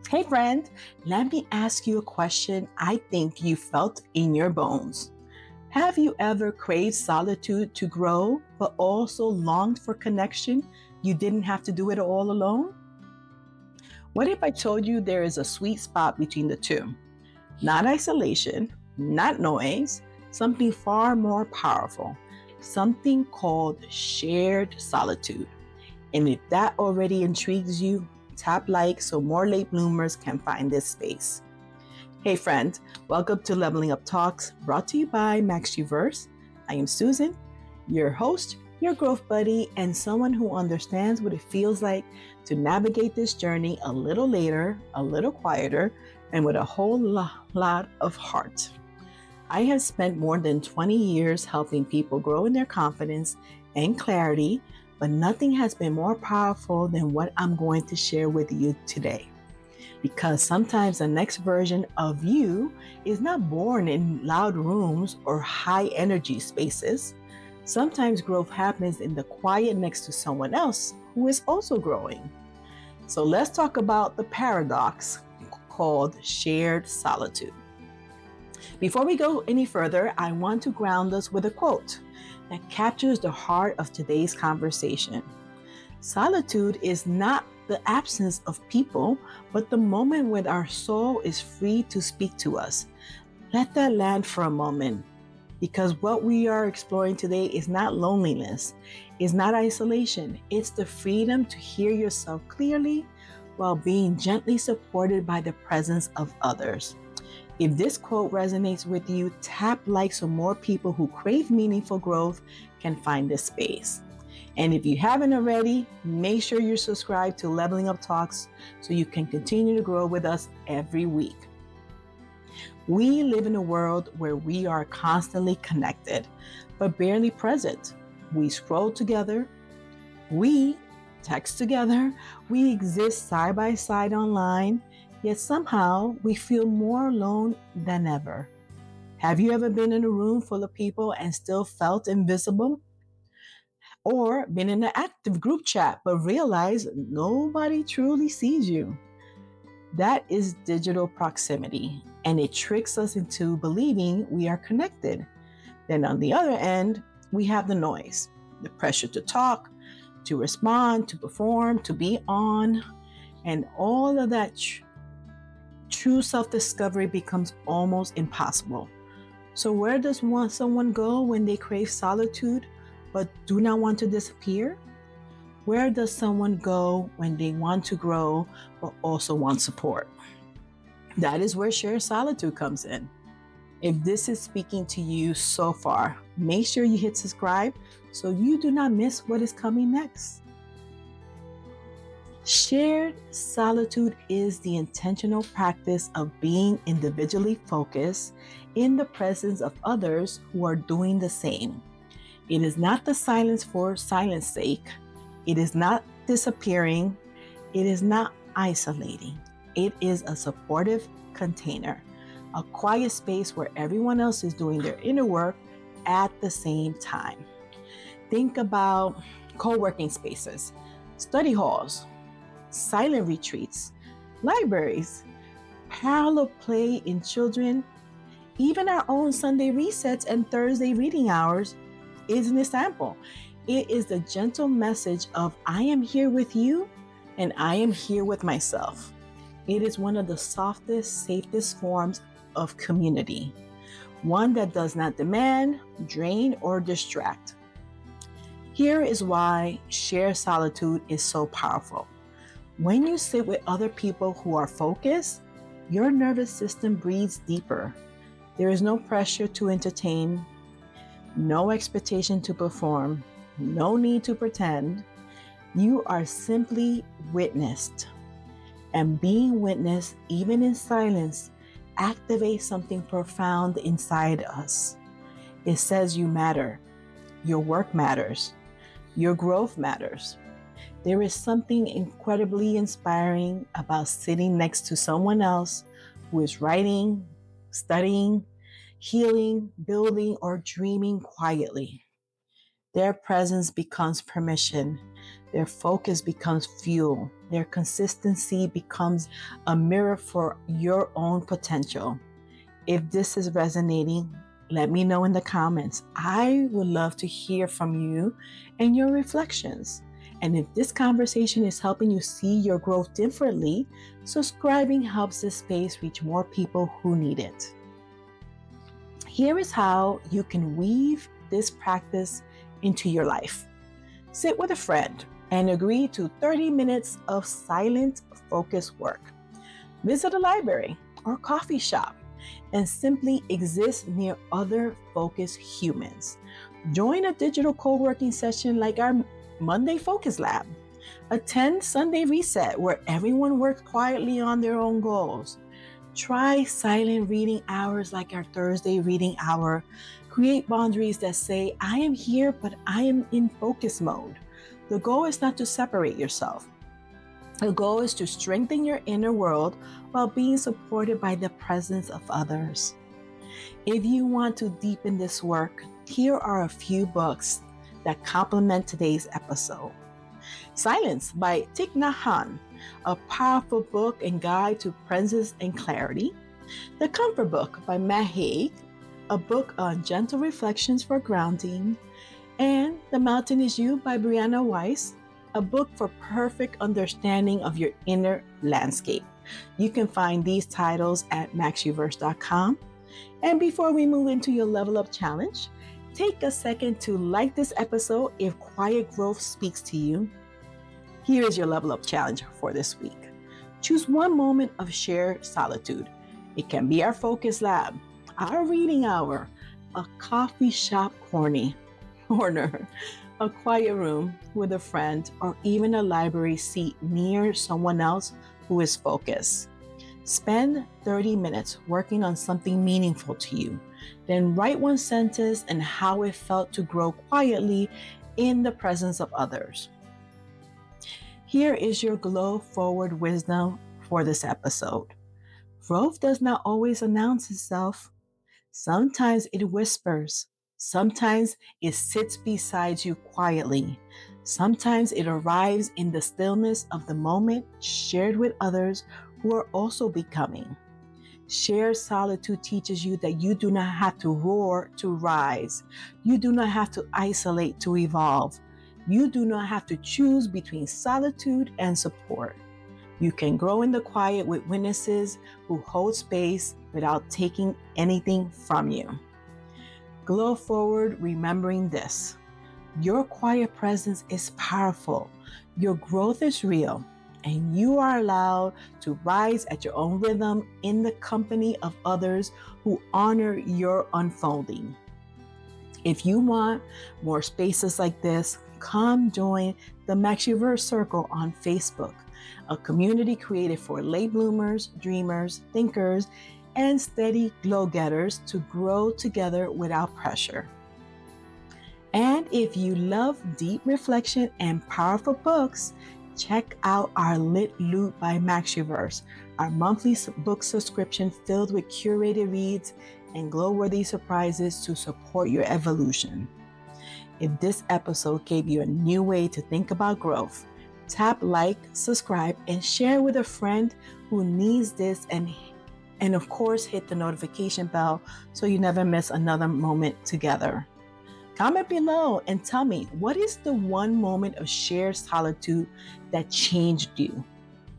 Hey friend, let me ask you a question I think you felt in your bones. Have you ever craved solitude to grow, but also longed for connection? You didn't have to do it all alone? What if I told you there is a sweet spot between the two? Not isolation, not noise, something far more powerful, something called shared solitude. And if that already intrigues you, tap like so more late bloomers can find this space. Hey friend, welcome to Leveling Up Talks, brought to you by MaxUverse. I am Susan, your host, your growth buddy, and someone who understands what it feels like to navigate this journey a little later, a little quieter, and with a whole lot of heart. I have spent more than 20 years helping people grow in their confidence and clarity, but nothing has been more powerful than what I'm going to share with you today. Because sometimes the next version of you is not born in loud rooms or high energy spaces. Sometimes growth happens in the quiet next to someone else who is also growing. So let's talk about the paradox called shared solitude. Before we go any further, I want to ground us with a quote that captures the heart of today's conversation. Solitude is not the absence of people, but the moment when our soul is free to speak to us. Let that land for a moment, because what we are exploring today is not loneliness, it's not isolation, it's the freedom to hear yourself clearly while being gently supported by the presence of others. If this quote resonates with you, tap like so more people who crave meaningful growth can find this space. And if you haven't already, make sure you're subscribed to Leveling Up Talks so you can continue to grow with us every week. We live in a world where we are constantly connected, but barely present. We scroll together, we text together, we exist side by side online, yet somehow we feel more alone than ever. Have you ever been in a room full of people and still felt invisible? Or been in an active group chat but realized nobody truly sees you? That is digital proximity, and it tricks us into believing we are connected. Then on the other end, we have the noise, the pressure to talk, to respond, to perform, to be on, and all of that true self-discovery becomes almost impossible. So where does someone go when they crave solitude but do not want to disappear? Where does someone go when they want to grow but also want support? That is where shared solitude comes in. If this is speaking to you so far, make sure you hit subscribe so you do not miss what is coming next. Shared solitude is the intentional practice of being individually focused in the presence of others who are doing the same. It is not the silence for silence sake. It is not disappearing. It is not isolating. It is a supportive container, a quiet space where everyone else is doing their inner work at the same time. Think about co-working spaces, study halls, silent retreats, libraries, parallel play in children, even our own Sunday resets and Thursday reading hours is an example. It is the gentle message of I am here with you and I am here with myself. It is one of the softest, safest forms of community, one that does not demand, drain, or distract. Here is why shared solitude is so powerful. When you sit with other people who are focused, your nervous system breathes deeper. There is no pressure to entertain, no expectation to perform, no need to pretend. You are simply witnessed. And being witnessed, even in silence, activates something profound inside us. It says you matter. Your work matters. Your growth matters. There is something incredibly inspiring about sitting next to someone else who is writing, studying, healing, building, or dreaming quietly. Their presence becomes permission. Their focus becomes fuel. their consistency becomes a mirror for your own potential. If this is resonating, let me know in the comments. I would love to hear from you and your reflections. And if this conversation is helping you see your growth differently, subscribing helps this space reach more people who need it. Here is how you can weave this practice into your life. Sit with a friend and agree to 30 minutes of silent, focused work. Visit a library or coffee shop and simply exist near other focused humans. Join a digital co-working session like our Monday Focus Lab. Attend Sunday Reset, where everyone works quietly on their own goals. Try silent reading hours like our Thursday reading hour. Create boundaries that say, I am here, but I am in focus mode. The goal is not to separate yourself. The goal is to strengthen your inner world while being supported by the presence of others. If you want to deepen this work, here are a few books that complement today's episode. Silence by Thich Nhat Hanh, a powerful book and guide to presence and clarity. The Comfort Book by Matt Haig, a book on gentle reflections for grounding. And The Mountain Is You by Brianna Weiss, a book for perfect understanding of your inner landscape. You can find these titles at MaxUverse.com. And before we move into your level up challenge, take a second to like this episode if quiet growth speaks to you. Here is your level up challenge for this week. Choose one moment of shared solitude. It can be our focus lab, our reading hour, a coffee shop corner, a quiet room with a friend, or even a library seat near someone else who is focused. Spend 30 minutes working on something meaningful to you. Then write one sentence and how it felt to grow quietly in the presence of others. Here is your glow forward wisdom for this episode. Growth does not always announce itself. Sometimes it whispers. Sometimes it sits beside you quietly. Sometimes it arrives in the stillness of the moment, shared with others who are also becoming. Shared solitude teaches you that you do not have to roar to rise. You do not have to isolate to evolve. You do not have to choose between solitude and support. You can grow in the quiet with witnesses who hold space without taking anything from you. Glow forward, remembering this. Your quiet presence is powerful. Your growth is real, and you are allowed to rise at your own rhythm in the company of others who honor your unfolding. If you want more spaces like this, come join the MaxUverse Circle on Facebook, a community created for late bloomers, dreamers, thinkers, and steady glow-getters to grow together without pressure. And if you love deep reflection and powerful books, check out our Lit Loot by MaxUverse, our monthly book subscription filled with curated reads and glow-worthy surprises to support your evolution. If this episode gave you a new way to think about growth, tap like, subscribe, and share with a friend who needs this, and of course, hit the notification bell so you never miss another moment together. Comment below and tell me, what is the one moment of shared solitude that changed you?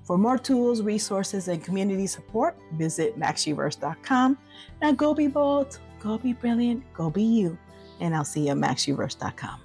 For more tools, resources, and community support, visit MaxUverse.com. Now go be bold, go be brilliant, go be you. And I'll see you at MaxUverse.com.